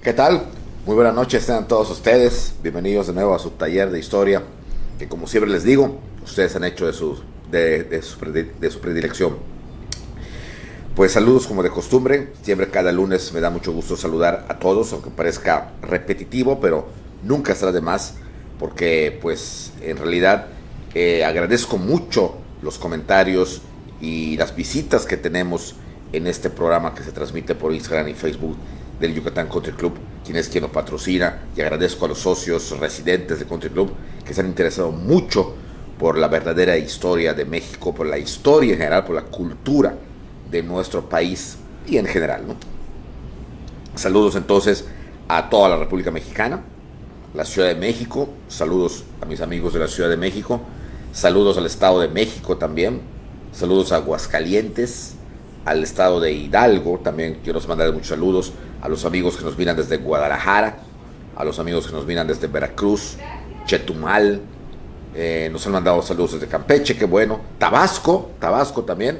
¿Qué tal? Muy buenas noches, sean todos ustedes. Bienvenidos de nuevo a su taller de historia, que como siempre les digo, ustedes han hecho de su predilección. Pues saludos como de costumbre, siempre cada lunes me da mucho gusto saludar a todos, aunque parezca repetitivo, pero nunca estará de más, porque pues en realidad agradezco mucho los comentarios y las visitas que tenemos en este programa que se transmite por Instagram y Facebook del Yucatán Country Club, quien es quien lo patrocina, y agradezco a los socios residentes del Country Club que se han interesado mucho por la verdadera historia de México, por la historia en general, por la cultura de nuestro país y en general, ¿no? Saludos entonces a toda la República Mexicana, la Ciudad de México, saludos a mis amigos de la Ciudad de México, saludos al Estado de México también, saludos a Aguascalientes, al Estado de Hidalgo, también quiero mandar muchos saludos a los amigos que nos miran desde Guadalajara, a los amigos que nos miran desde Veracruz, Chetumal, nos han mandado saludos desde Campeche, qué bueno, Tabasco también,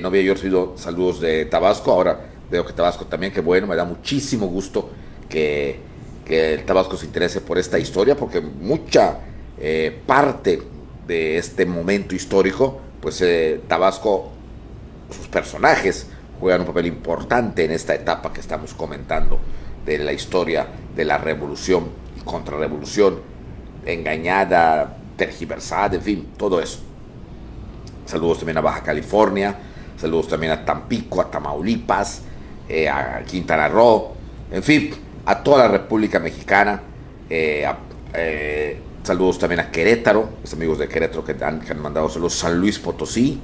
no había yo recibido saludos de Tabasco, ahora veo que Tabasco también, qué bueno, me da muchísimo gusto que el Tabasco se interese por esta historia, porque mucha parte de este momento histórico, pues Tabasco, sus personajes juegan un papel importante en esta etapa que estamos comentando de la historia de la revolución y contrarrevolución, engañada, tergiversada, en fin, todo eso. Saludos también a Baja California, saludos también a Tampico, a Tamaulipas, a Quintana Roo, en fin, a toda la República Mexicana, saludos también a Querétaro, los amigos de Querétaro que han mandado saludos, San Luis Potosí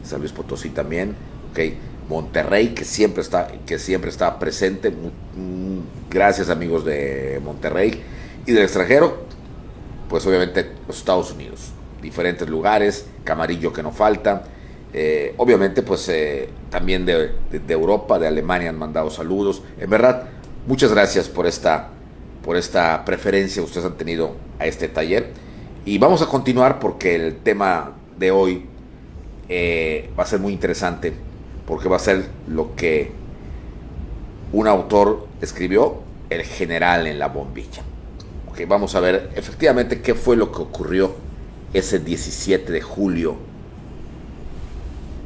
también, okay. Monterrey, que siempre está presente, gracias amigos de Monterrey, y del extranjero, pues obviamente los Estados Unidos, diferentes lugares, Camarillo que no falta, obviamente pues también de Europa, de Alemania han mandado saludos, en verdad, muchas gracias por esta preferencia que ustedes han tenido a este taller, y vamos a continuar porque el tema de hoy va a ser muy interesante, porque va a ser lo que un autor escribió, El general en la bombilla. Okay, vamos a ver efectivamente qué fue lo que ocurrió ese 17 de julio,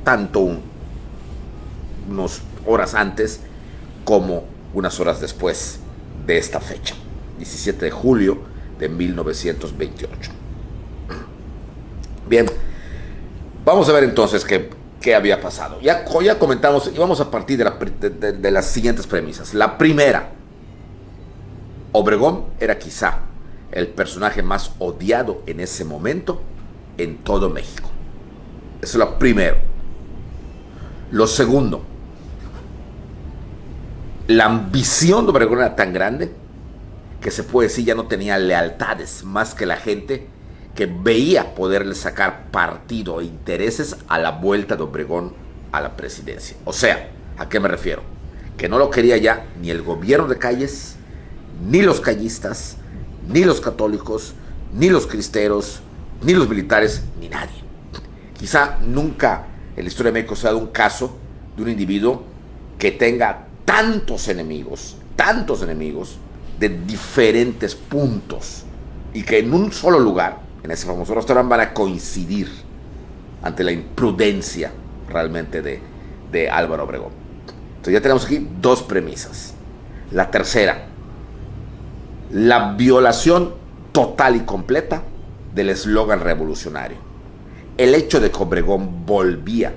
tanto unas horas antes como unas horas después de esta fecha, 17 de julio de 1928. Bien, vamos a ver entonces qué había pasado. Ya comentamos y vamos a partir de las siguientes premisas. La primera, Obregón era quizá el personaje más odiado en ese momento en todo México. Eso es lo primero. Lo segundo, la ambición de Obregón era tan grande que se puede decir ya no tenía lealtades más que la gente que veía poderle sacar partido e intereses a la vuelta de Obregón a la presidencia. O sea, ¿a qué me refiero? Que no lo quería ya ni el gobierno de Calles, ni los callistas, ni los católicos, ni los cristeros, ni los militares, ni nadie. Quizá nunca en la historia de México se ha dado un caso de un individuo que tenga tantos enemigos de diferentes puntos y que en un solo lugar, en ese famoso restaurante, van a coincidir ante la imprudencia realmente de Álvaro Obregón. Entonces ya tenemos aquí dos premisas. La tercera, la violación total y completa del eslogan revolucionario. El hecho de que Obregón volvía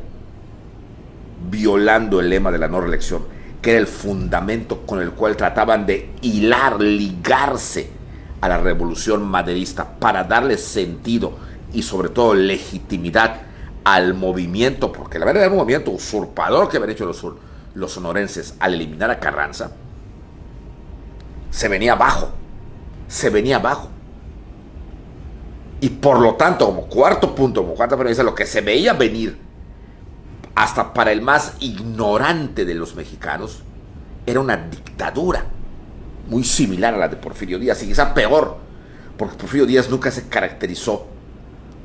violando el lema de la no reelección, que era el fundamento con el cual trataban de ligarse a la revolución maderista para darle sentido y sobre todo legitimidad al movimiento, porque la verdad era un movimiento usurpador que habían hecho los sonorenses al eliminar a Carranza, se venía abajo. Y por lo tanto, como cuarta premisa, lo que se veía venir hasta para el más ignorante de los mexicanos era una dictadura muy similar a la de Porfirio Díaz, y quizá peor, porque Porfirio Díaz nunca se caracterizó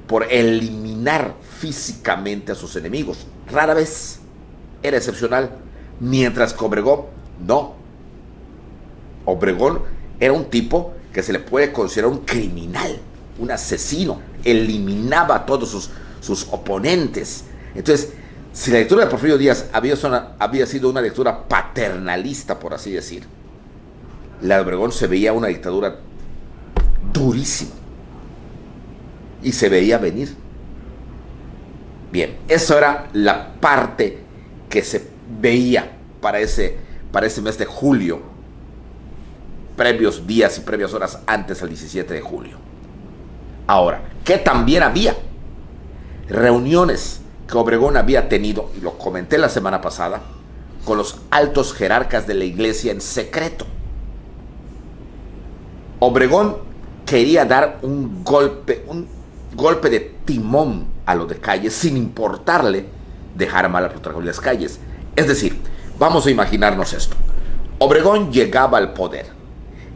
por eliminar físicamente a sus enemigos, rara vez, era excepcional, mientras que Obregón no. Obregón era un tipo que se le puede considerar un criminal, un asesino, eliminaba a todos sus oponentes. Entonces, si la lectura de Porfirio Díaz había sido una lectura paternalista, por así decir, la de Obregón se veía una dictadura durísima y se veía venir. Bien, eso era la parte que se veía para ese mes de julio, previos días y previas horas antes al 17 de julio. Ahora, que también había reuniones que Obregón había tenido, y lo comenté la semana pasada, con los altos jerarcas de la iglesia en secreto. Obregón quería dar un golpe de timón a lo de Calles, sin importarle dejar mal a Plutarco Elías Calles. Es decir, vamos a imaginarnos esto. Obregón llegaba al poder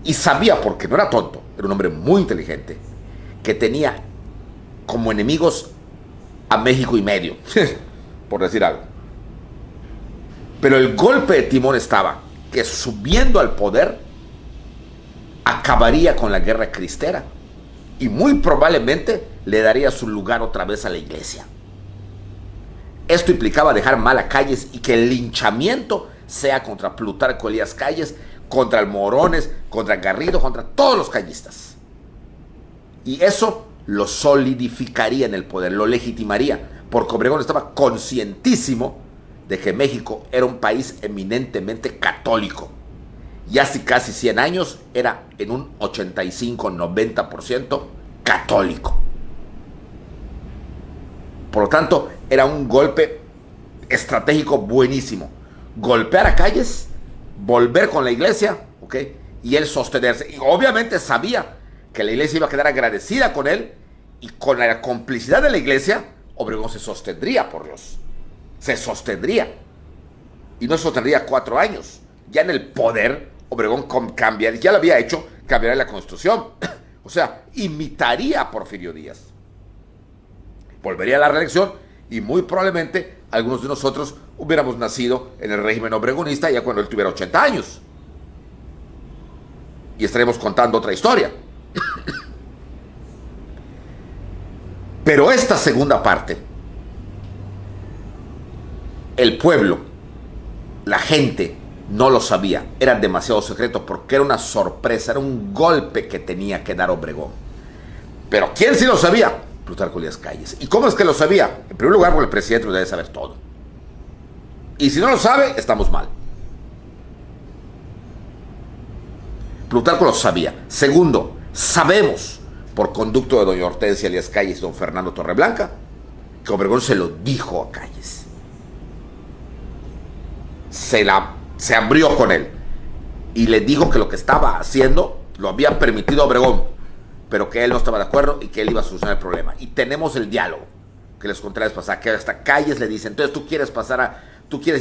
y sabía, porque no era tonto, era un hombre muy inteligente, que tenía como enemigos a México y medio, por decir algo. Pero el golpe de timón estaba que, subiendo al poder, acabaría con la guerra cristera y muy probablemente le daría su lugar otra vez a la iglesia. Esto implicaba dejar mal a Calles y que el linchamiento sea contra Plutarco Elías Calles, contra el Morones, contra Garrido, contra todos los callistas. Y eso lo solidificaría en el poder, lo legitimaría, porque Obregón estaba conscientísimo de que México era un país eminentemente católico. Y hace casi 100 años era en un 85-90% católico. Por lo tanto, era un golpe estratégico buenísimo. Golpear a Calles, volver con la iglesia, ¿ok? Y él sostenerse. Y obviamente sabía que la iglesia iba a quedar agradecida con él, y con la complicidad de la iglesia, Obregón se sostendría, por Dios. Se sostendría. Y no se sostendría 4 años. Ya en el poder, Obregón cambiaría, ya lo había hecho, cambiaría la Constitución. O sea, imitaría a Porfirio Díaz. Volvería a la reelección y muy probablemente algunos de nosotros hubiéramos nacido en el régimen obregonista ya cuando él tuviera 80 años. Y estaremos contando otra historia. Pero esta segunda parte, el pueblo, la gente, no lo sabía. Era demasiado secreto porque era una sorpresa, era un golpe que tenía que dar Obregón. Pero ¿quién sí lo sabía? Plutarco Elías Calles. ¿Y cómo es que lo sabía? En primer lugar, porque el presidente lo debe saber todo. Y si no lo sabe, estamos mal. Plutarco lo sabía. Segundo, sabemos, por conducto de doña Hortensia Elías Calles y don Fernando Torreblanca, que Obregón se lo dijo a Calles. Se abrió con él y le dijo que lo que estaba haciendo lo había permitido Obregón, pero que él no estaba de acuerdo y que él iba a solucionar el problema. Y tenemos el diálogo que les conté la vez pasada, que hasta Calles le dice: entonces tú quieres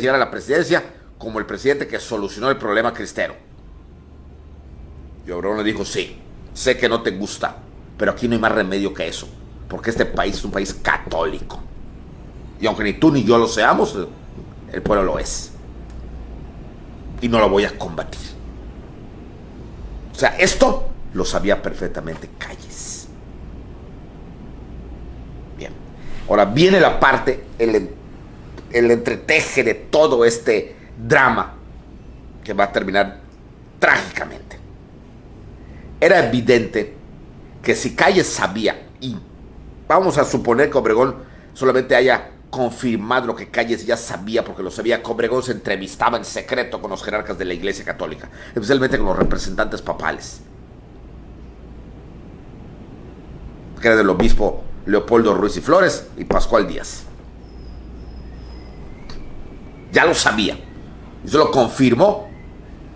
llegar a la presidencia como el presidente que solucionó el problema cristero. Y Obregón le dijo: sí, sé que no te gusta, pero aquí no hay más remedio que eso, porque este país es un país católico. Y aunque ni tú ni yo lo seamos, el pueblo lo es. Y no lo voy a combatir. O sea, esto lo sabía perfectamente Calles. Bien. Ahora viene la parte, el entreteje de todo este drama que va a terminar trágicamente. Era evidente que si Calles sabía, y vamos a suponer que Obregón solamente haya confirmado lo que Calles ya sabía, porque lo sabía, que Obregón se entrevistaba en secreto con los jerarcas de la Iglesia Católica, especialmente con los representantes papales, que era del obispo Leopoldo Ruiz y Flores y Pascual Díaz. Ya lo sabía, y se lo confirmó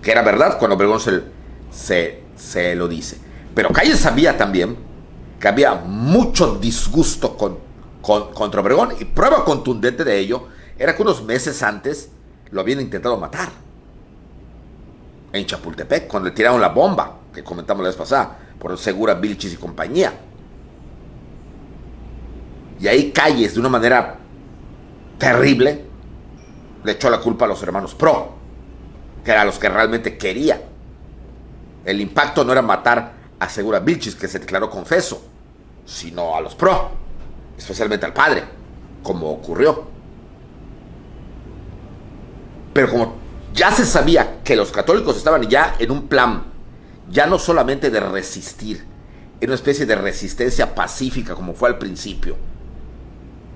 que era verdad cuando Obregón se lo dice. Pero Calles sabía también que había mucho disgusto contra Obregón, y prueba contundente de ello era que unos meses antes lo habían intentado matar en Chapultepec, cuando le tiraron la bomba que comentamos la vez pasada por Segura, Vilchis y compañía. Y ahí Calles, de una manera terrible, le echó la culpa a los hermanos Pro, que eran los que realmente quería El impacto no era matar a Segura Vilchis, que se declaró confeso, sino a los pro, especialmente al padre, como ocurrió. Pero como ya se sabía que los católicos estaban ya en un plan, ya no solamente de resistir, en una especie de resistencia pacífica como fue al principio,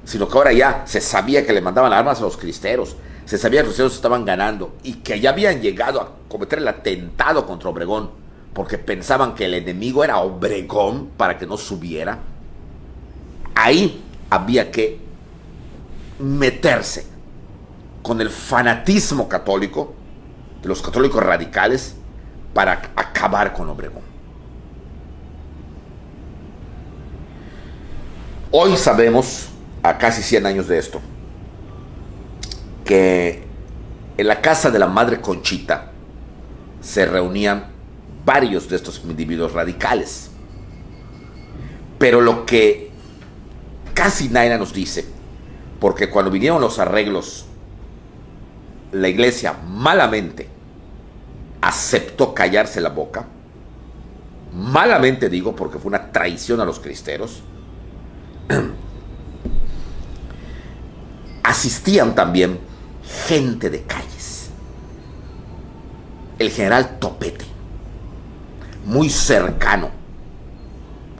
sino que ahora ya se sabía que le mandaban armas a los cristeros, se sabía que los cristeros estaban ganando y que ya habían llegado a cometer el atentado contra Obregón porque pensaban que el enemigo era Obregón para que no subiera. Ahí había que meterse con el fanatismo católico, de los católicos radicales, para acabar con Obregón. Hoy sabemos, a casi 100 años de esto, que en la casa de la Madre Conchita se reunían varios de estos individuos radicales. Pero lo que casi nadie nos dice, porque cuando vinieron los arreglos, la iglesia malamente aceptó callarse la boca. Malamente digo, porque fue una traición a los cristeros. Asistían también gente de calles. El general Topete, muy cercano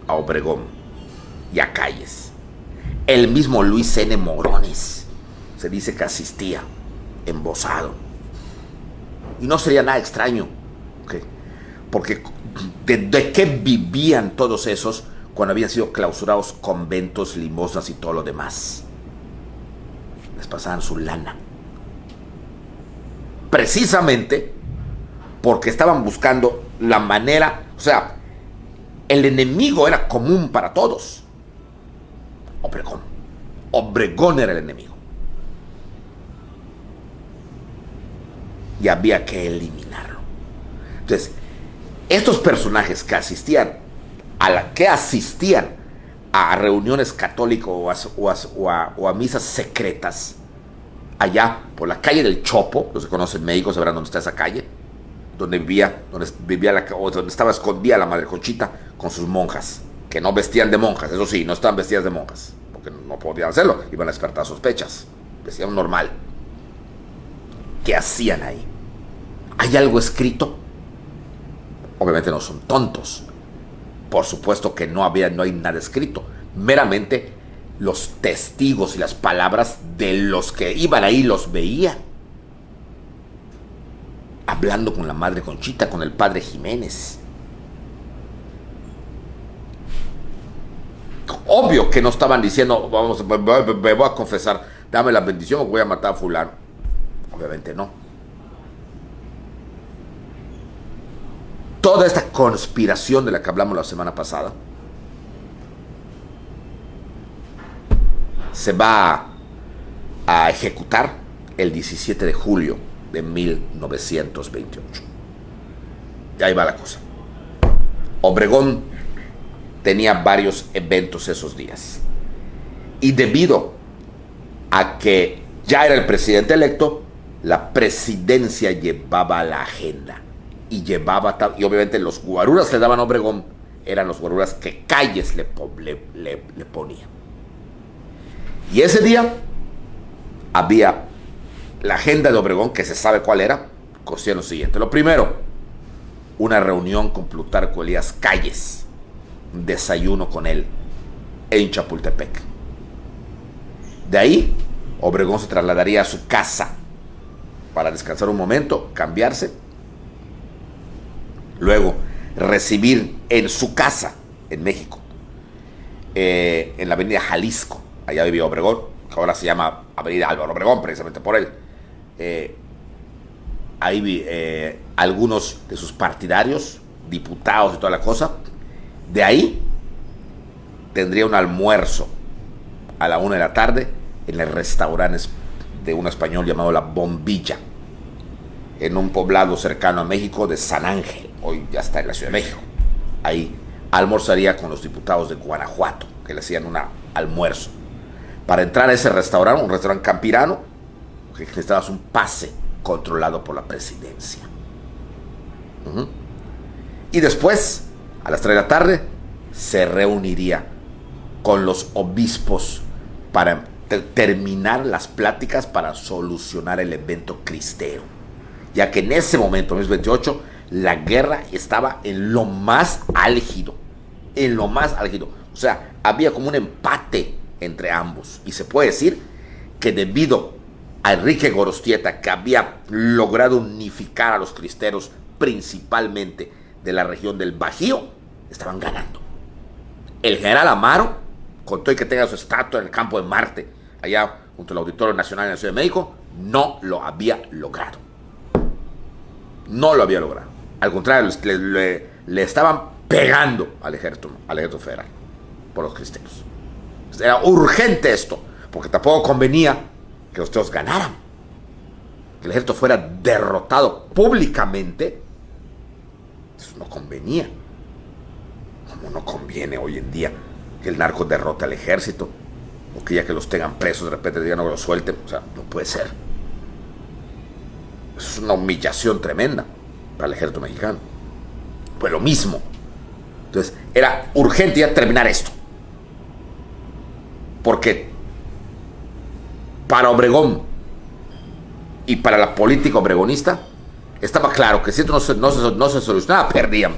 a Obregón y a Calles. El mismo Luis N. Morones se dice que asistía, embosado. Y no sería nada extraño, ¿okay? Porque ¿de qué vivían todos esos cuando habían sido clausurados conventos, limosnas y todo lo demás? Les pasaban su lana. Precisamente porque estaban buscando la manera, o sea, el enemigo era común para todos. Obregón. Obregón era el enemigo. Y había que eliminarlo. Entonces, estos personajes que asistían a reuniones católicas o a misas secretas, allá por la calle del Chopo, los que conocen México sabrán dónde está esa calle, donde estaba escondida la Madre Conchita con sus monjas, que no vestían de monjas, eso sí, no estaban vestidas de monjas, porque no podían hacerlo, iban a despertar sospechas, vestían normal. ¿Qué hacían ahí? ¿Hay algo escrito? Obviamente no son tontos. Por supuesto que no hay nada escrito. Meramente los testigos y las palabras de los que iban ahí los veían. Hablando con la Madre Conchita, con el Padre Jiménez. Obvio que no estaban diciendo, me voy a confesar, dame la bendición o voy a matar a fulano. Obviamente no. Toda esta conspiración de la que hablamos la semana pasada se va a ejecutar el 17 de julio de 1928. Y ahí va la cosa. Obregón tenía varios eventos esos días. Y debido a que ya era el presidente electo, la presidencia llevaba la agenda. Y obviamente los guaruras que le daban a Obregón eran los guaruras que Calles le ponía. Y ese día había la agenda de Obregón, que se sabe cuál era, consistía en lo siguiente. Lo primero, una reunión con Plutarco Elías Calles, un desayuno con él en Chapultepec. De ahí, Obregón se trasladaría a su casa para descansar un momento, cambiarse. Luego, recibir en su casa, en México, en la avenida Jalisco, allá vivía Obregón, que ahora se llama avenida Álvaro Obregón, precisamente por él. Ahí vi algunos de sus partidarios, diputados y toda la cosa. De ahí, tendría un almuerzo a la 1 de la tarde en el restaurante de un español llamado La Bombilla, en un poblado cercano a México de San Ángel, hoy ya está en la Ciudad de México. Ahí almorzaría con los diputados de Guanajuato, que le hacían un almuerzo. Para entrar a ese restaurante, un restaurante campirano, que necesitabas un pase controlado por la presidencia. Y después, a las 3 de la tarde, se reuniría con los obispos para terminar las pláticas para solucionar el evento cristero. Ya que en ese momento, en el 28, la guerra estaba en lo más álgido. En lo más álgido. O sea, había como un empate entre ambos. Y se puede decir que debido a Enrique Gorostieta, que había logrado unificar a los cristeros, principalmente de la región del Bajío, estaban ganando. El general Amaro, con todo y que tenga su estatua en el campo de Marte, allá junto al Auditorio Nacional en la Ciudad de México, no lo había logrado. No lo había logrado. Al contrario, le estaban pegando al ejército federal por los cristeros. Era urgente esto, porque tampoco convenía que los cristeros ganaran. Que el ejército fuera derrotado públicamente, eso no convenía. Como no conviene hoy en día que el narco derrote al ejército, o que ya que los tengan presos de repente digan no los suelten. O sea, no puede ser. Eso es una humillación tremenda para el ejército mexicano. Pues lo mismo. Entonces, era urgente ya terminar esto. Porque para Obregón y para la política obregonista estaba claro que si esto no se solucionaba, perdían.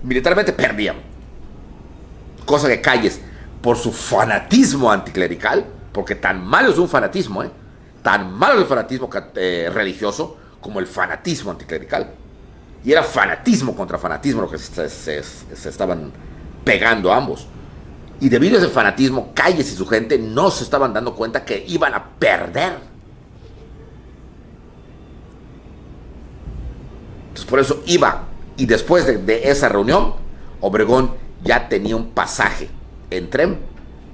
Militarmente perdían. Cosa que Calles, por su fanatismo anticlerical, porque tan malo es un fanatismo, tan malo es el fanatismo religioso como el fanatismo anticlerical. Y era fanatismo contra fanatismo lo que se estaban pegando ambos. Y debido a ese fanatismo, Calles y su gente no se estaban dando cuenta que iban a perder. Entonces por eso iba. Y después de esa reunión, Obregón ya tenía un pasaje en tren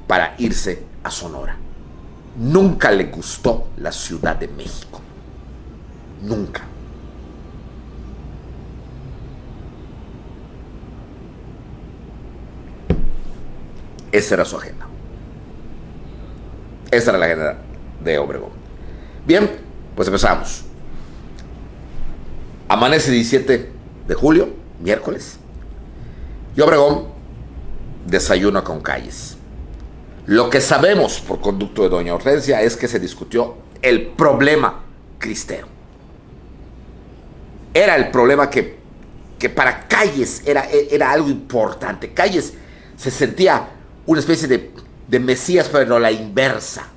para irse a Sonora. Nunca le gustó la Ciudad de México. Nunca. Esa era su agenda. Esa era la agenda de Obregón. Bien, pues empezamos. Amanece 17 de julio, miércoles. Y Obregón desayuna con Calles. Lo que sabemos por conducto de doña Hortensia es que se discutió el problema cristero. Era el problema que para Calles era algo importante. Calles se sentía una especie de Mesías, pero no la inversa.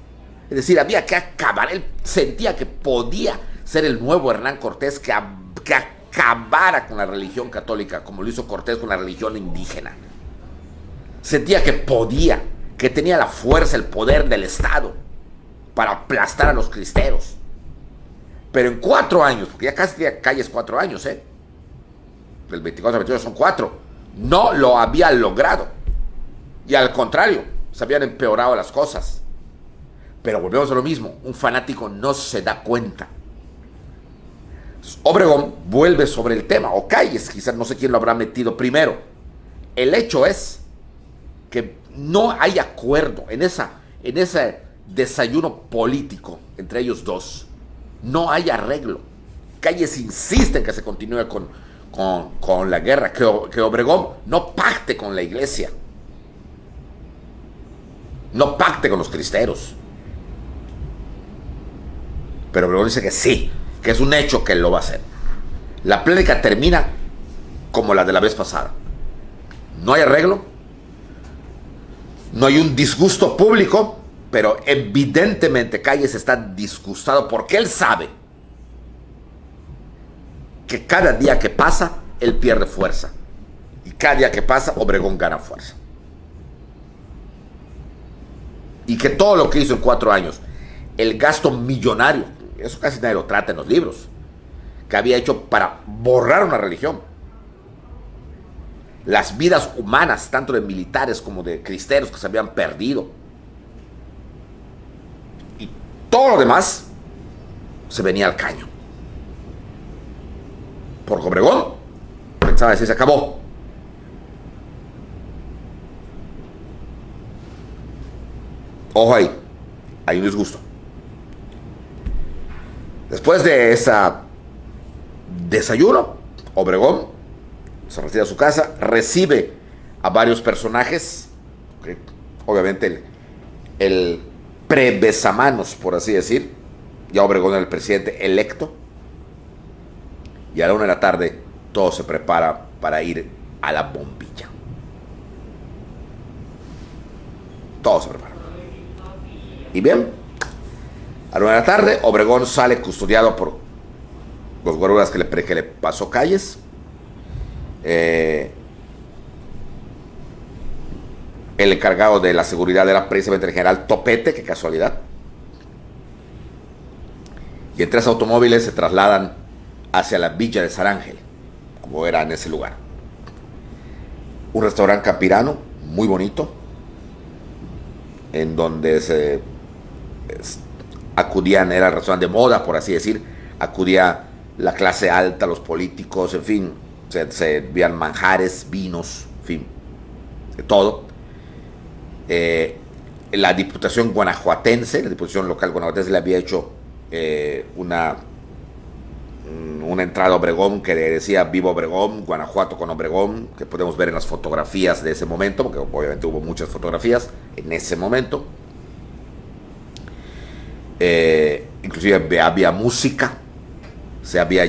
Es decir, había que acabar. Él sentía que podía ser el nuevo Hernán Cortés que acabara con la religión católica, como lo hizo Cortés con la religión indígena. Sentía que podía, que tenía la fuerza, el poder del Estado para aplastar a los cristeros. Pero en 4 años, porque ya casi tenía Calles 4 años, del 24 al 28 son 4, no lo había logrado. Y al contrario, se habían empeorado las cosas. Pero volvemos a lo mismo, un fanático no se da cuenta. Obregón vuelve sobre el tema, o Calles, quizás no sé quién lo habrá metido primero. El hecho es que no hay acuerdo en ese desayuno político entre ellos dos. No hay arreglo. Calles insiste en que se continúe con la guerra, que Obregón no pacte con la iglesia. No pacte con los cristeros. Pero Obregón dice que sí, que es un hecho que él lo va a hacer. La plática termina como la de la vez pasada. No hay arreglo, no hay un disgusto público, pero evidentemente Calles está disgustado porque él sabe que cada día que pasa, él pierde fuerza. Y cada día que pasa, Obregón gana fuerza. Y que todo lo que hizo en 4 años, el gasto millonario, eso casi nadie lo trata en los libros, que había hecho para borrar una religión. Las vidas humanas, tanto de militares como de cristeros que se habían perdido. Y todo lo demás se venía al caño. Porque Obregón pensaba decir, se acabó. Ojo ahí, hay un disgusto. Después de ese desayuno, Obregón se retira a su casa, recibe a varios personajes, ¿okay? Obviamente el pre-besamanos, por así decir. Ya Obregón era el presidente electo. Y a la 1 de la tarde todo se prepara para ir a la bombilla. Todo se prepara. Y bien, a la 1 de la tarde Obregón sale custodiado por los guaruras que le pasó calles. El encargado de la seguridad era precisamente el general Topete, qué casualidad. Y en 3 automóviles se trasladan hacia la Villa de San Ángel, como era en ese lugar. Un restaurante campirano muy bonito, en donde acudían, era el restaurante de moda, por así decir, acudía la clase alta, los políticos, en fin, se veían manjares, vinos, en fin, de todo. La Diputación Guanajuatense, la Diputación Local Guanajuatense le había hecho una entrada a Obregón que decía Viva Obregón, Guanajuato con Obregón, que podemos ver en las fotografías de ese momento, porque obviamente hubo muchas fotografías en ese momento. Inclusive había música, se había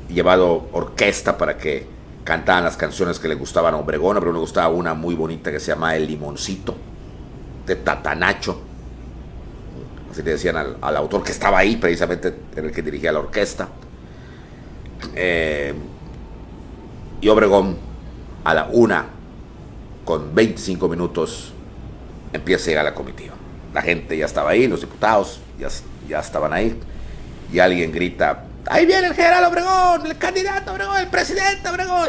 llevado orquesta para que cantaban las canciones que le gustaban a Obregón. A Obregón le gustaba una muy bonita que se llama El Limoncito, de Tatanacho, así le decían al autor, que estaba ahí precisamente, era el que dirigía la orquesta. Y Obregón a la 1:25 empieza a llegar la comitiva. La gente ya estaba ahí, los diputados ya estaban ahí, y alguien grita: ahí viene el general Obregón, el candidato Obregón, el presidente Obregón.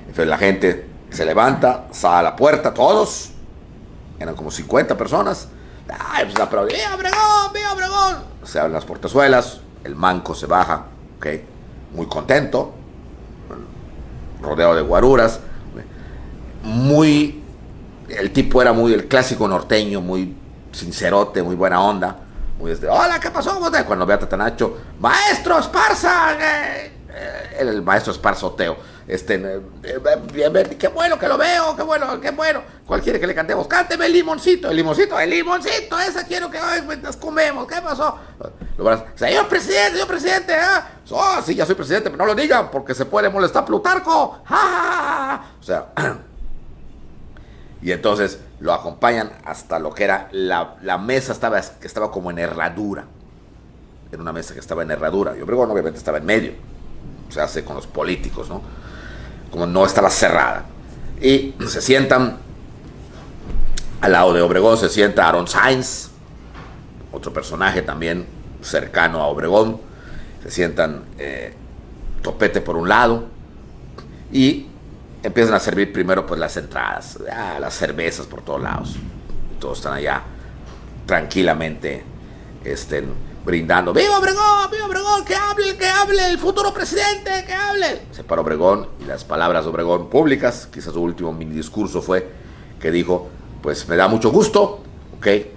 Entonces la gente se levanta, sale a la puerta, todos, eran como 50 personas. Ay, pues aplaudían: ¡viva Obregón, viva Obregón! Se abren las portezuelas, el manco se baja, ¿okay? Muy contento, rodeado de guaruras. El tipo era muy el clásico norteño, muy sincerote, muy buena onda, muy hola, ¿qué pasó? Cuando ve a Tatanacho: maestro Esparza, el maestro Esparza Oteo, qué bueno que lo veo, qué bueno, ¿cuál quiere que le cantemos? Cánteme el limoncito, esa quiero que hoy mientras comemos. ¿Qué pasó? Señor presidente, oh, sí, ya soy presidente, pero no lo digan porque se puede molestar Plutarco. ¡Ja, ja, ja! O sea, y entonces lo acompañan hasta lo que era la mesa, que estaba como en herradura. Era una mesa que estaba en herradura. Y Obregón obviamente estaba en medio. Se hace con los políticos, ¿no? Como no estaba cerrada. Y se sientan, al lado de Obregón se sienta Aaron Sainz, otro personaje también cercano a Obregón. Se sientan Topete por un lado, y empiezan a servir primero pues las entradas, las cervezas por todos lados. Y todos están allá tranquilamente brindando: ¡viva Obregón, que hable el futuro presidente, que hable! Se paró Obregón, y las palabras de Obregón públicas, quizás su último mini discurso, fue que dijo: pues me da mucho gusto, que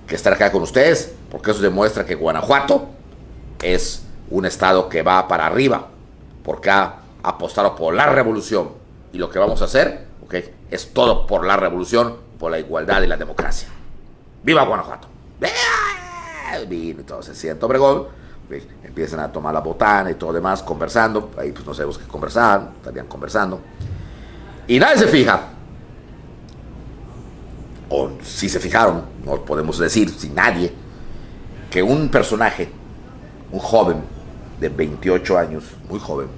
estar acá con ustedes, porque eso demuestra que Guanajuato es un estado que va para arriba, porque ha apostado por la revolución. Y lo que vamos a hacer, es todo por la revolución, por la igualdad y la democracia. ¡Viva Guanajuato! ¡Viva! Entonces se sienta Obregón, empiezan a tomar la botana y todo demás, conversando. Ahí pues no sabemos qué conversaban, estarían conversando. Y nadie se fija, o si se fijaron, no podemos decir sin nadie, que un personaje, un joven de 28 años, muy joven,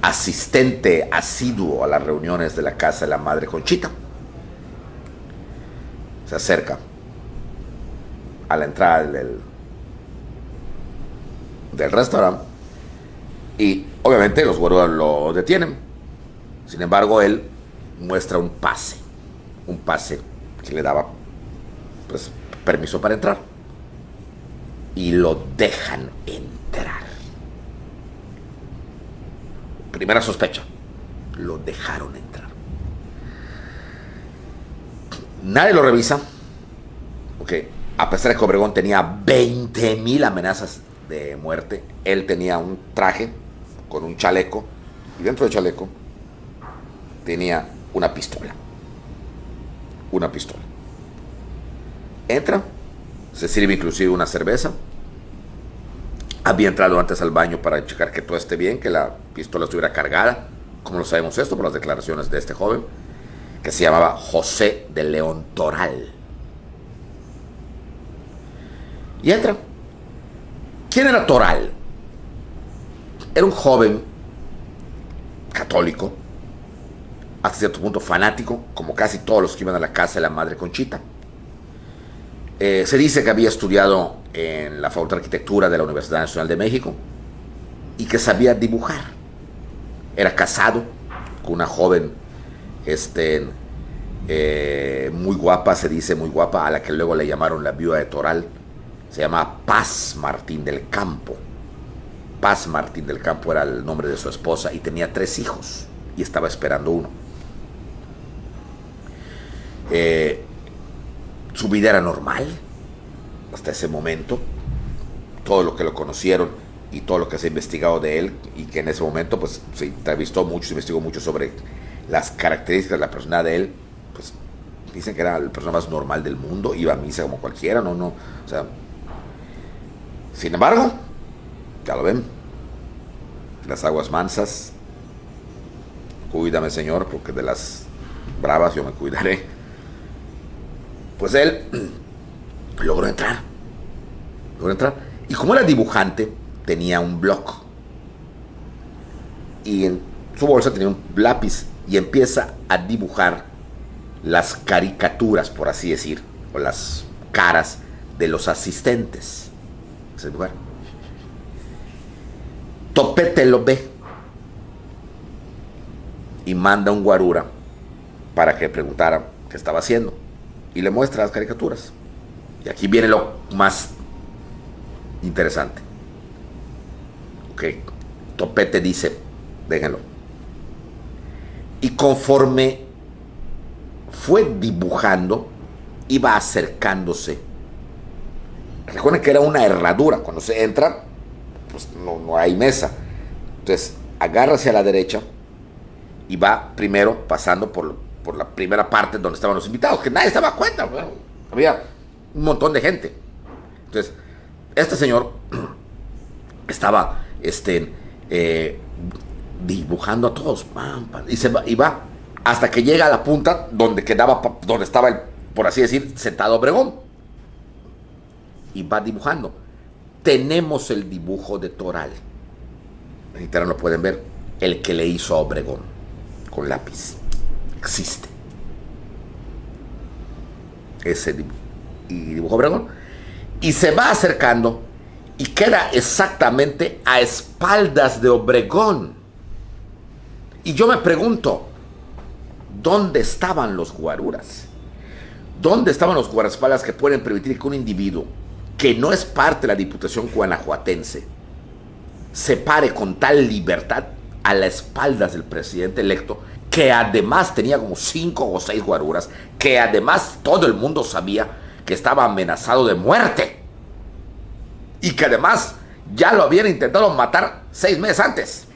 asistente asiduo a las reuniones de la casa de la madre Conchita, se acerca a la entrada del restaurante, y obviamente los guaruras lo detienen. Sin embargo, él muestra un pase que le daba pues permiso para entrar, y lo dejan entrar. Primera sospecha: lo dejaron entrar. Nadie lo revisa, A pesar de que Obregón tenía 20,000 amenazas de muerte, él tenía un traje con un chaleco, y dentro del chaleco tenía una pistola. Una pistola. Entra, se sirve inclusive una cerveza. Había entrado antes al baño para checar que todo esté bien, que la pistola estuviera cargada. ¿Cómo lo sabemos esto? Por las declaraciones de este joven, que se llamaba José de León Toral. Y entra. ¿Quién era Toral? Era un joven católico, hasta cierto punto fanático, como casi todos los que iban a la casa de la Madre Conchita. Se dice que había estudiado en la Facultad de Arquitectura de la Universidad Nacional de México y que sabía dibujar. Era casado con una joven muy guapa, se dice muy guapa, a la que luego le llamaron la viuda de Toral. Se llamaba Paz Martín del Campo. Paz Martín del Campo era el nombre de su esposa y tenía 3 hijos y estaba esperando uno. Su vida era normal hasta ese momento. Todo lo que lo conocieron y todo lo que se ha investigado de él, y que en ese momento pues se entrevistó mucho, se investigó mucho sobre las características de la persona de él, pues dicen que era la persona más normal del mundo, iba a misa como cualquiera, o sea, sin embargo, ya lo ven, las aguas mansas, cuídame Señor, porque de las bravas yo me cuidaré. Pues él logró entrar. Y como era dibujante, tenía un blog. Y en su bolsa tenía un lápiz y empieza a dibujar las caricaturas, por así decir, o las caras de los asistentes. Ese lugar. Topete lo ve y manda un guarura para que preguntara qué estaba haciendo. Y le muestra las caricaturas. Y aquí viene lo más interesante. Ok, Topete dice, déjenlo. Y conforme fue dibujando, iba acercándose. Recuerden que era una herradura. Cuando se entra, pues no hay mesa. Entonces, agarra hacia la derecha y va primero pasando por la primera parte donde estaban los invitados, que nadie se daba cuenta. Bueno, había un montón de gente. Entonces, este señor estaba dibujando a todos. Y va hasta que llega a la punta donde estaba, por así decir, sentado Obregón. Y va dibujando. Tenemos el dibujo de Toral. En internet lo pueden ver. El que le hizo a Obregón con lápiz. Existe. Ese dibujo Obregón. Y se va acercando y queda exactamente a espaldas de Obregón. Y yo me pregunto, ¿dónde estaban los guaruras? ¿Dónde estaban los guardaespaldas que pueden permitir que un individuo que no es parte de la Diputación guanajuatense se pare con tal libertad a las espaldas del presidente electo, que además tenía como 5 o 6 guaruras, que además todo el mundo sabía que estaba amenazado de muerte y que además ya lo habían intentado matar 6 meses antes?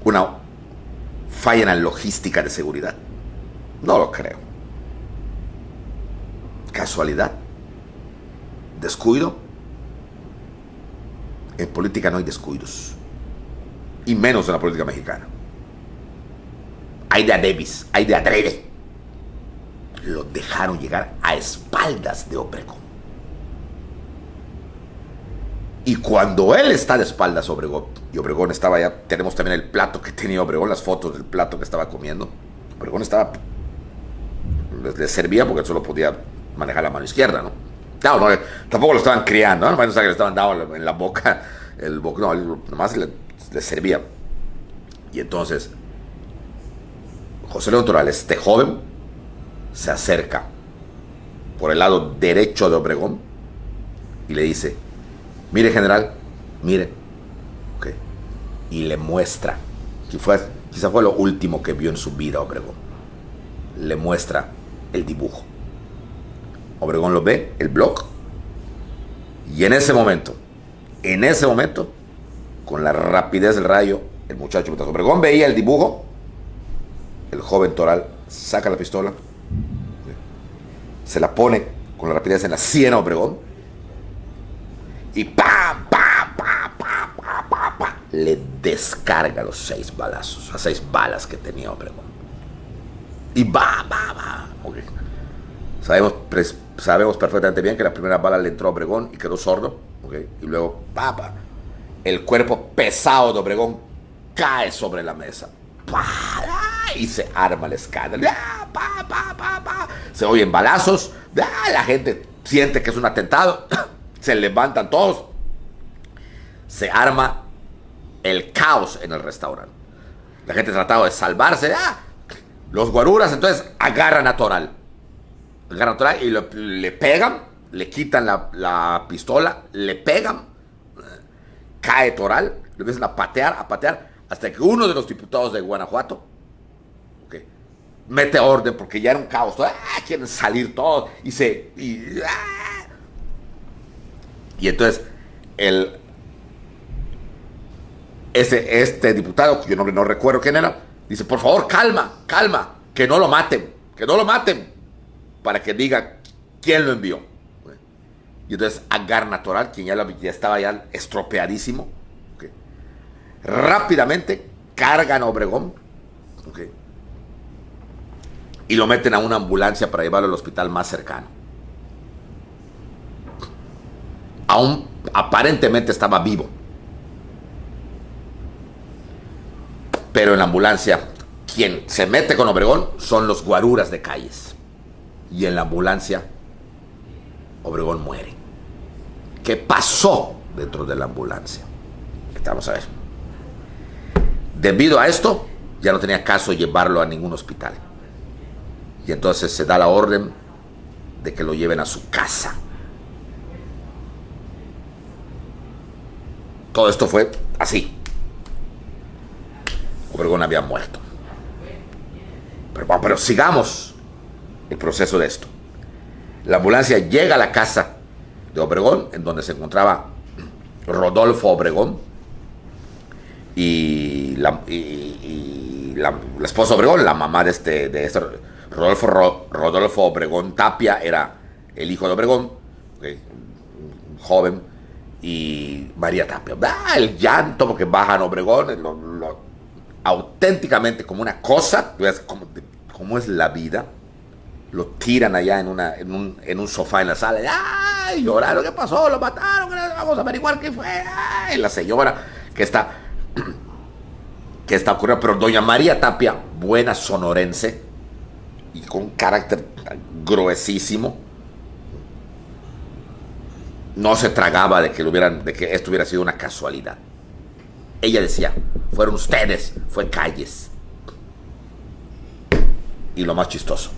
Una falla en la logística de seguridad. No lo creo. ¿Casualidad? ¿Descuido? En política no hay descuidos. Y menos en la política mexicana. Hay de adebis, hay de adrede. Lo dejaron llegar a espaldas de Obregón. Y cuando él está de espaldas a Obregón, y Obregón estaba ya, tenemos también el plato que tenía Obregón, las fotos del plato que estaba comiendo. Obregón estaba, le servía porque solo podía manejar la mano izquierda, ¿no? Claro, no, tampoco lo estaban criando, ¿no? No que le estaban dando en la boca, no, nomás le servía. Y entonces, José León Toral, este joven, se acerca por el lado derecho de Obregón y le dice, mire general, mire, okay. Y le muestra, quizá fue lo último que vio en su vida Obregón, le muestra el dibujo. Obregón lo ve, el blog, y en ese momento, con la rapidez del rayo, el muchacho, mientras Obregón veía el dibujo, el joven Toral saca la pistola, se la pone con la rapidez en la sien a Obregón, y ¡pam! ¡Pam! ¡Pam! ¡Pam! ¡Pam! ¡Pam! ¡Pam! Le descarga los 6 balazos, las 6 balas que tenía Obregón. Y va. Okay. Sabemos perfectamente bien que la primera bala le entró a Obregón y quedó sordo. Okay. Y luego, el cuerpo pesado de Obregón cae sobre la mesa. Y se arma el escándalo. Se oyen balazos. La gente siente que es un atentado. Se levantan todos. Se arma el caos en el restaurante. La gente trataba de salvarse. Los guaruras entonces agarran a Toral. Y le pegan, le quitan la pistola, le pegan, cae Toral, lo empiezan a patear, hasta que uno de los diputados de Guanajuato mete orden, porque ya era un caos, quieren salir todos, y entonces este diputado, cuyo nombre no recuerdo quién era, dice, por favor, calma, que no lo maten, para que diga quién lo envió. Y entonces agarran a Toral, quien ya estaba ya estropeadísimo. Rápidamente cargan a Obregón. Y lo meten a una ambulancia para llevarlo al hospital más cercano. Aún aparentemente estaba vivo. Pero en la ambulancia, quien se mete con Obregón son los guaruras de Calles. Y en la ambulancia, Obregón muere. ¿Qué pasó dentro de la ambulancia? Vamos a ver. Debido a esto, ya no tenía caso llevarlo a ningún hospital. Y entonces se da la orden de que lo lleven a su casa. Todo esto fue así. Obregón había muerto. Pero sigamos el proceso de esto. La ambulancia llega a la casa de Obregón, en donde se encontraba Rodolfo Obregón y la esposa de Obregón, la mamá de este Rodolfo Obregón Tapia, era el hijo de Obregón, joven, y María Tapia. El llanto, porque bajan Obregón, auténticamente como una cosa, como es la vida. Lo tiran allá en un sofá en la sala. ¡Ay! Lloraron, ¿qué pasó? Lo mataron, vamos a averiguar qué fue. ¡Ay! La señora que está ocurriendo. Pero doña María Tapia, buena sonorense y con un carácter gruesísimo, no se tragaba de que esto hubiera sido una casualidad. Ella decía, fueron ustedes, fue Calles. Y lo más chistoso,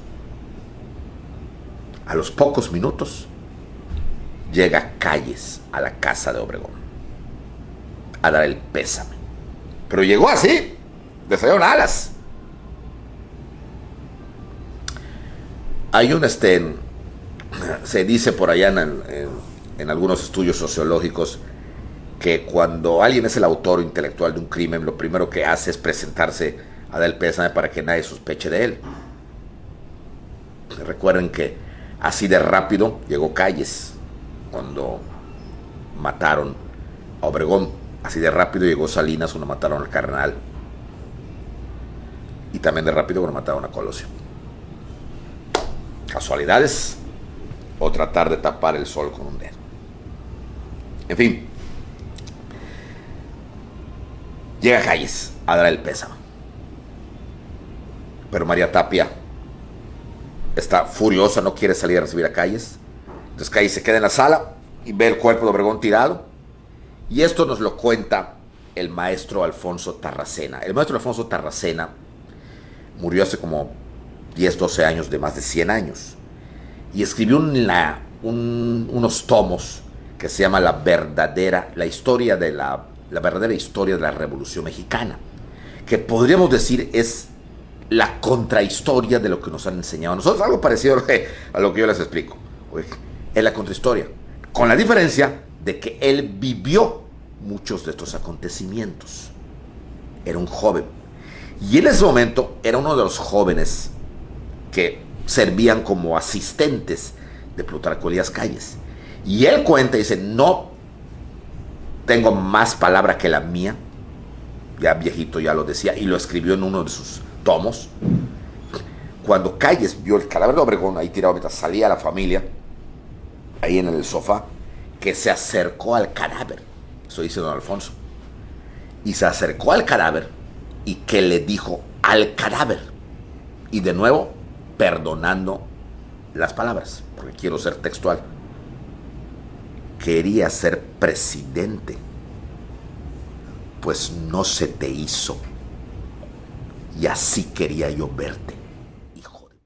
a los pocos minutos llega Calles a la casa de Obregón a dar el pésame. Pero llegó así, le salieron alas. Hay se dice por allá en algunos estudios sociológicos que cuando alguien es el autor intelectual de un crimen, lo primero que hace es presentarse a dar el pésame para que nadie sospeche de él. Recuerden que así de rápido llegó Calles cuando mataron a Obregón. Así de rápido llegó Salinas cuando mataron al carnal. Y también de rápido cuando mataron a Colosio. ¿Casualidades? O tratar de tapar el sol con un dedo. En fin. Llega Calles a dar el pésame. Pero María Tapia está furiosa, no quiere salir a recibir a Calles. Entonces Calles se queda en la sala y ve el cuerpo de Obregón tirado. Y esto nos lo cuenta el maestro Alfonso Tarracena. El maestro Alfonso Tarracena murió hace como 10, 12 años, de más de 100 años. Y escribió unos tomos que se llama la verdadera historia de la Revolución Mexicana. Que podríamos decir es la contrahistoria de lo que nos han enseñado a nosotros, algo parecido a lo que yo les explico. Es la contrahistoria, con la diferencia de que él vivió muchos de estos acontecimientos. Era un joven, y en ese momento era uno de los jóvenes que servían como asistentes de Plutarco Elías Calles. Y él cuenta y dice, no tengo más palabra que la mía, ya viejito ya lo decía, y lo escribió en uno de sus tomos. Cuando Calles vio el cadáver de Obregón ahí tirado mientras salía la familia, ahí en el sofá, que se acercó al cadáver, eso dice don Alfonso, y se acercó al cadáver y que le dijo al cadáver, y de nuevo perdonando las palabras, porque quiero ser textual, quería ser presidente, pues no se te hizo, y así quería yo verte, hijo de...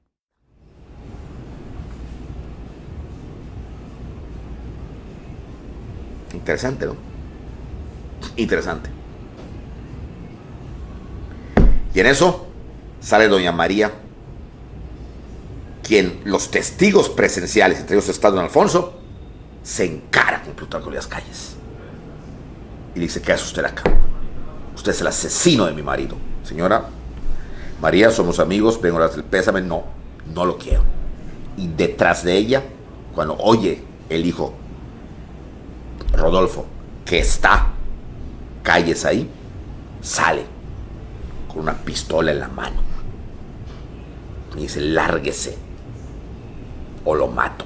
Interesante, ¿no? Interesante. Y en eso sale doña María, quien los testigos presenciales, entre ellos está don Alfonso, se encara con Plutarco Elías Calles y le dice, ¿qué hace usted acá? Usted es el asesino de mi marido. Señora María, somos amigos, vengo a darle el pésame. No, no lo quiero. Y detrás de ella, cuando oye el hijo Rodolfo que está Calles ahí, sale con una pistola en la mano y dice, lárguese o lo mato.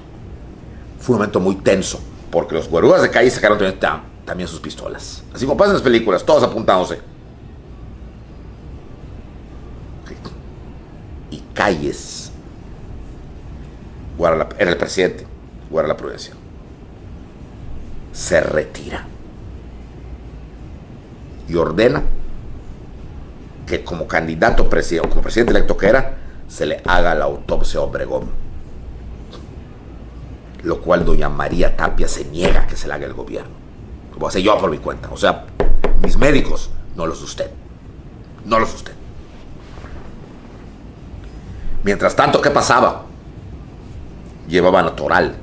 Fue un momento muy tenso, porque los guaruras de Calles sacaron también sus pistolas, así como pasa en las películas, todos apuntándose. Y Calles era el presidente, guarda la prudencia, se retira y ordena que como candidato presidente, o como presidente electo que era, se le haga la autopsia a Obregón, lo cual doña María Tapia se niega a que se le haga el gobierno. Lo voy a hacer yo por mi cuenta, o sea, mis médicos, no los de usted, no los de usted. Mientras tanto, ¿qué pasaba? Llevaban a Toral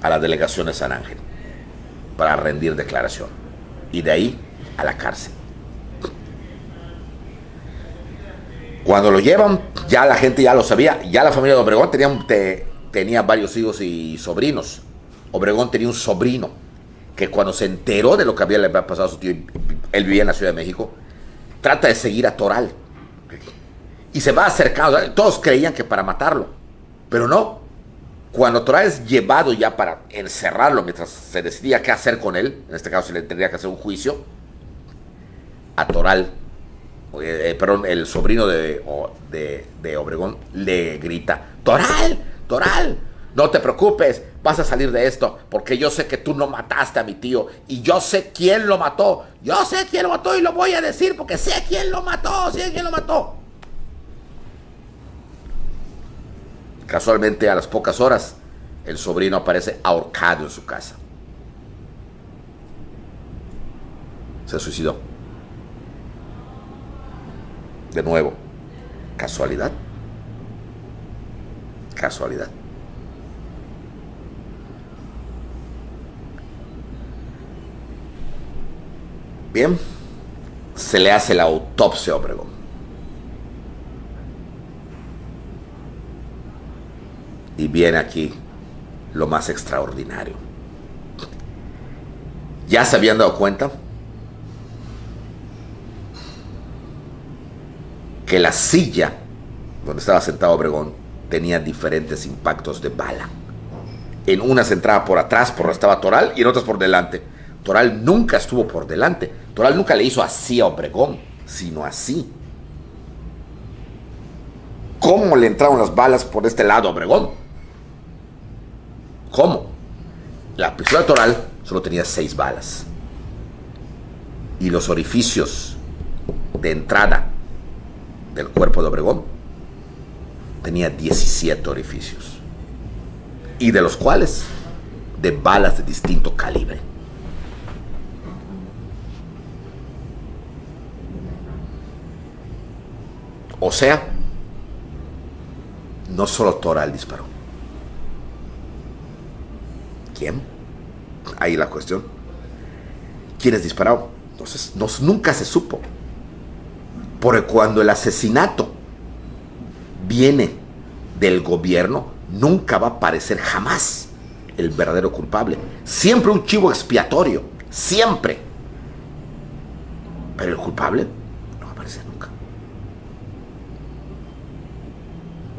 a la delegación de San Ángel para rendir declaración, y de ahí a la cárcel. Cuando lo llevan, ya la gente ya lo sabía, ya la familia de Obregón tenía varios hijos y sobrinos. Obregón tenía un sobrino que cuando se enteró de lo que le había pasado a su tío, él vivía en la Ciudad de México, trata de seguir a Toral y se va acercando. Todos creían que para matarlo, pero no. Cuando Toral es llevado ya para encerrarlo mientras se decidía qué hacer con él, en este caso se le tendría que hacer un juicio, a Toral, el sobrino de Obregón le grita, Toral, Toral, no te preocupes, vas a salir de esto, porque yo sé que tú no mataste a mi tío, y yo sé quién lo mató, y lo voy a decir, porque sé quién lo mató, sé quién lo mató. Casualmente, a las pocas horas, el sobrino aparece ahorcado en su casa. Se suicidó. De nuevo, ¿casualidad? Casualidad. Bien, se le hace la autopsia a Obregón. Y viene aquí lo más extraordinario. Ya se habían dado cuenta que la silla donde estaba sentado Obregón tenía diferentes impactos de bala. En una se entraba por atrás, por donde estaba Toral, y en otras por delante. Toral nunca estuvo por delante. Toral nunca le hizo así a Obregón, sino así. ¿Cómo le entraron las balas por este lado a Obregón? ¿Cómo? La pistola de Toral solo tenía 6 balas. Y los orificios de entrada del cuerpo de Obregón tenía 17 orificios, y de los cuales de balas de distinto calibre. O sea, no solo Toral disparó. ¿Quién? Ahí la cuestión. ¿Quiénes dispararon? Entonces, nunca se supo. Porque cuando el asesinato viene del gobierno, nunca va a aparecer jamás el verdadero culpable. Siempre un chivo expiatorio. Siempre. Pero el culpable no va a aparecer nunca.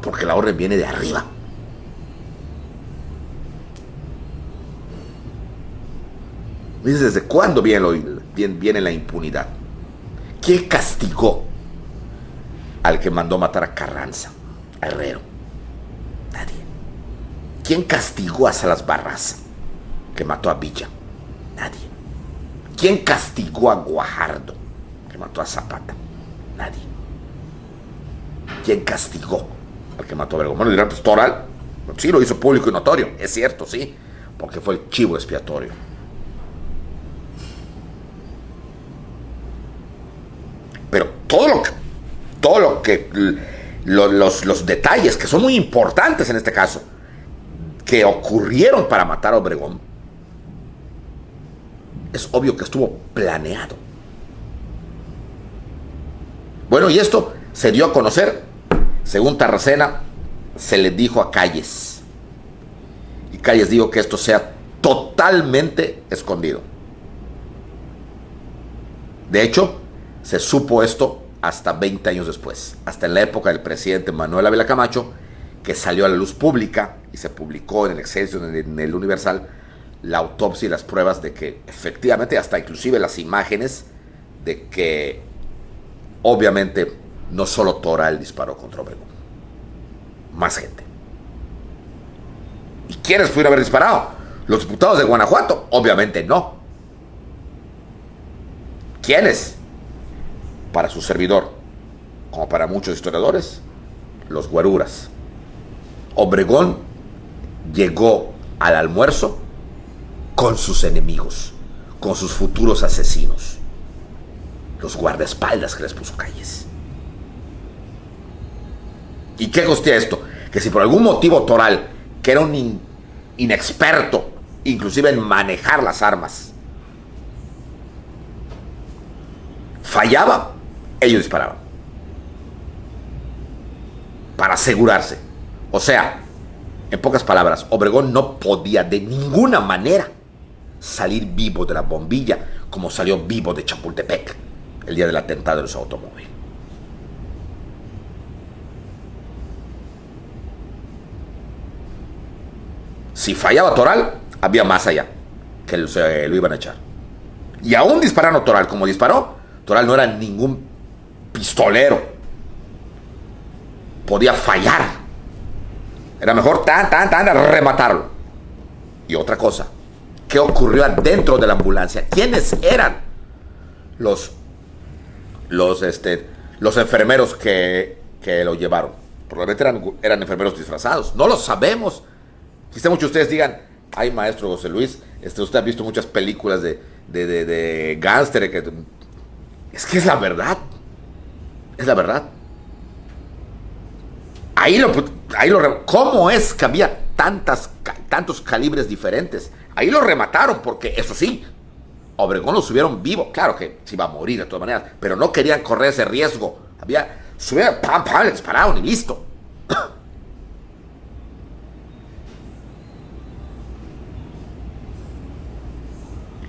Porque la orden viene de arriba. ¿Desde cuándo viene la impunidad? ¿Quién castigó al que mandó matar a Carranza, a Herrero? Nadie. ¿Quién castigó a Salas Barraza, que mató a Villa? Nadie. ¿Quién castigó a Guajardo, que mató a Zapata? Nadie. ¿Quién castigó al que mató a Obregón? Bueno, dirán, pues Toral, sí, lo hizo público y notorio, es cierto, sí, porque fue el chivo expiatorio. Pero los detalles que son muy importantes en este caso, que ocurrieron para matar a Obregón, es obvio que estuvo planeado. Bueno, y esto se dio a conocer, según Tarracena, se le dijo a Calles. Y Calles dijo que esto sea totalmente escondido. De hecho, se supo esto hasta 20 años después, hasta en la época del presidente Manuel Ávila Camacho, que salió a la luz pública y se publicó en el Excelsior, en el Universal, la autopsia y las pruebas de que efectivamente, hasta inclusive las imágenes de que obviamente no solo Toral disparó contra Obregón, más gente. ¿Y quiénes pudieron haber disparado? ¿Los diputados de Guanajuato? Obviamente no. ¿Quiénes? Para su servidor, como para muchos historiadores, los guaruras. Obregón llegó al almuerzo con sus enemigos, con sus futuros asesinos, los guardaespaldas que les puso Calles. ¿Y qué costía esto? Que si por algún motivo Toral, que era un inexperto, inclusive en manejar las armas, fallaba, ellos disparaban para asegurarse. O sea, en pocas palabras, Obregón no podía de ninguna manera salir vivo de la bombilla como salió vivo de Chapultepec el día del atentado de su automóvil. Si fallaba Toral, había más allá que lo iban a echar. Y aún disparando Toral como disparó, Toral no era ningún pistolero. Podía fallar. Era mejor rematarlo. Y otra cosa, ¿qué ocurrió adentro de la ambulancia? ¿Quiénes eran los enfermeros que lo llevaron? Probablemente eran enfermeros disfrazados. No lo sabemos. Quizá muchos de ustedes digan, ay, maestro José Luis, usted ha visto muchas películas de gángster. Es que es la verdad. Es la verdad. ¿Cómo es que había tantos calibres diferentes? Ahí lo remataron porque, eso sí, Obregón lo subieron vivo. Claro que se iba a morir de todas maneras, pero no querían correr ese riesgo. Subieron, le dispararon y listo.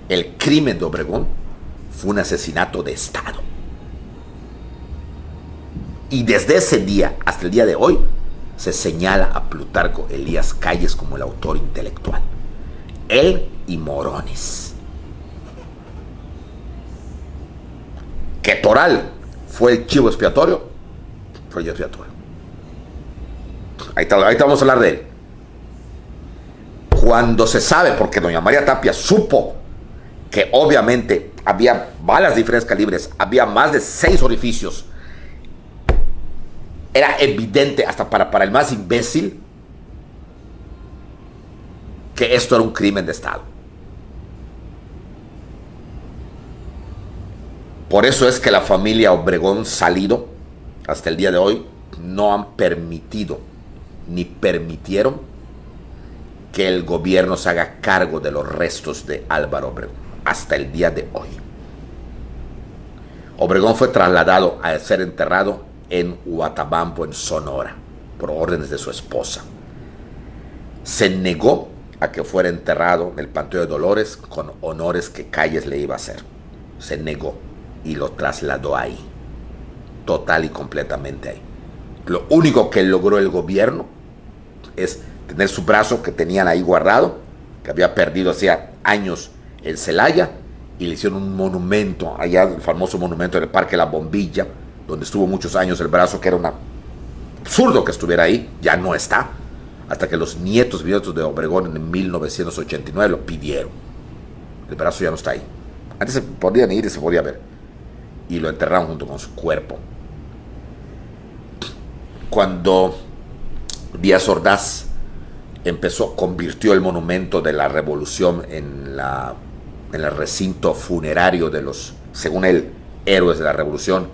El crimen de Obregón fue un asesinato de Estado. Y desde ese día hasta el día de hoy se señala a Plutarco Elías Calles como el autor intelectual. Él y Morones. Que Toral fue el chivo expiatorio, fue el expiatorio. Ahí vamos a hablar de él. Cuando se sabe, porque doña María Tapia supo que obviamente había balas de diferentes calibres, había más de 6 orificios, era evidente hasta para el más imbécil que esto era un crimen de Estado. Por eso es que la familia Obregón Salido hasta el día de hoy, no han permitido ni permitieron que el gobierno se haga cargo de los restos de Álvaro Obregón, hasta el día de hoy. Obregón fue trasladado a ser enterrado en Huatabampo, en Sonora, por órdenes de su esposa. Se negó a que fuera enterrado en el Panteón de Dolores con honores que Calles le iba a hacer. Se negó y lo trasladó ahí, total y completamente ahí. Lo único que logró el gobierno es tener su brazo que tenían ahí guardado, que había perdido hacía años en Celaya, y le hicieron un monumento, allá el famoso monumento del Parque La Bombilla, donde estuvo muchos años el brazo, que era un absurdo que estuviera ahí, ya no está, hasta que los nietos de Obregón en 1989 lo pidieron. El brazo ya no está ahí. Antes se podían ir y se podía ver. Y lo enterraron junto con su cuerpo. Cuando Díaz Ordaz convirtió el monumento de la revolución en el recinto funerario de los, según él, héroes de la revolución,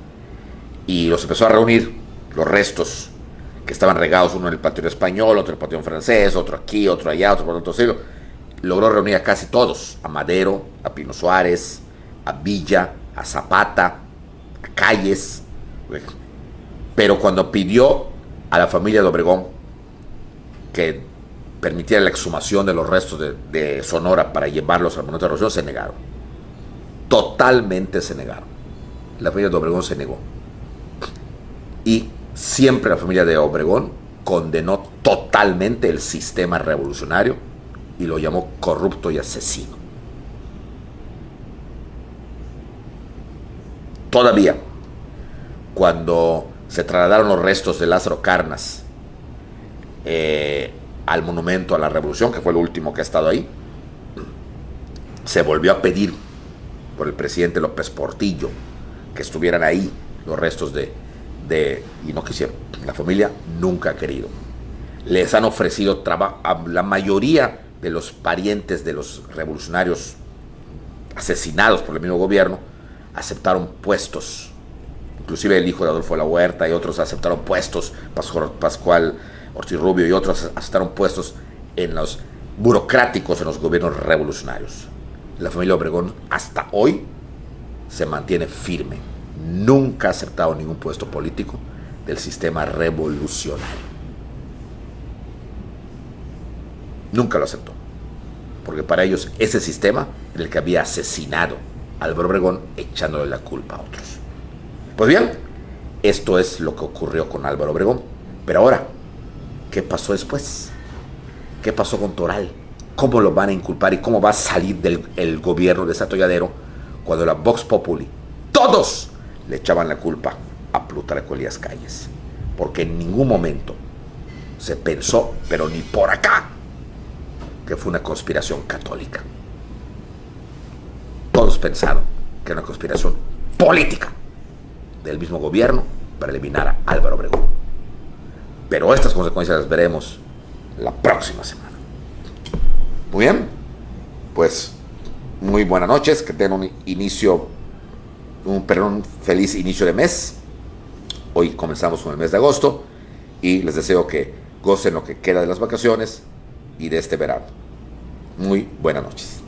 y los empezó a reunir, los restos que estaban regados, uno en el Panteón Español, otro en el Panteón Francés, otro aquí, otro allá, otro por otro siglo. Logró reunir a casi todos, a Madero, a Pino Suárez, a Villa, a Zapata, a Calles. Pero cuando pidió a la familia de Obregón que permitiera la exhumación de los restos de Sonora para llevarlos al Monumento de la Revolución, se negaron. Totalmente se negaron. La familia de Obregón se negó. Y siempre la familia de Obregón condenó totalmente el sistema revolucionario y lo llamó corrupto y asesino. Todavía, cuando se trasladaron los restos de Lázaro Cárdenas al monumento a la revolución, que fue el último que ha estado ahí, se volvió a pedir por el presidente López Portillo que estuvieran ahí los restos y no quisieron. La familia nunca ha querido. Les han ofrecido trabajo a la mayoría de los parientes de los revolucionarios asesinados por el mismo gobierno, aceptaron puestos. Inclusive el hijo de Adolfo de la Huerta y otros aceptaron puestos, Pascual Ortiz Rubio y otros aceptaron puestos en los burocráticos en los gobiernos revolucionarios. La familia Obregón hasta hoy se mantiene firme. Nunca ha aceptado ningún puesto político del sistema revolucionario. Nunca lo aceptó. Porque para ellos ese sistema era el que había asesinado a Álvaro Obregón, echándole la culpa a otros. Pues bien, esto es lo que ocurrió con Álvaro Obregón. Pero ahora, ¿qué pasó después? ¿Qué pasó con Toral? ¿Cómo lo van a inculpar y cómo va a salir del gobierno de ese atolladero cuando la Vox Populi, todos le echaban la culpa a Plutarco Elías Calles? Porque en ningún momento se pensó, pero ni por acá, que fue una conspiración católica. Todos pensaron que era una conspiración política del mismo gobierno para eliminar a Álvaro Obregón. Pero estas consecuencias las veremos la próxima semana. Muy bien, pues muy buenas noches, que tengan un feliz inicio de mes. Hoy comenzamos con el mes de agosto y les deseo que gocen lo que queda de las vacaciones y de este verano. Muy buenas noches.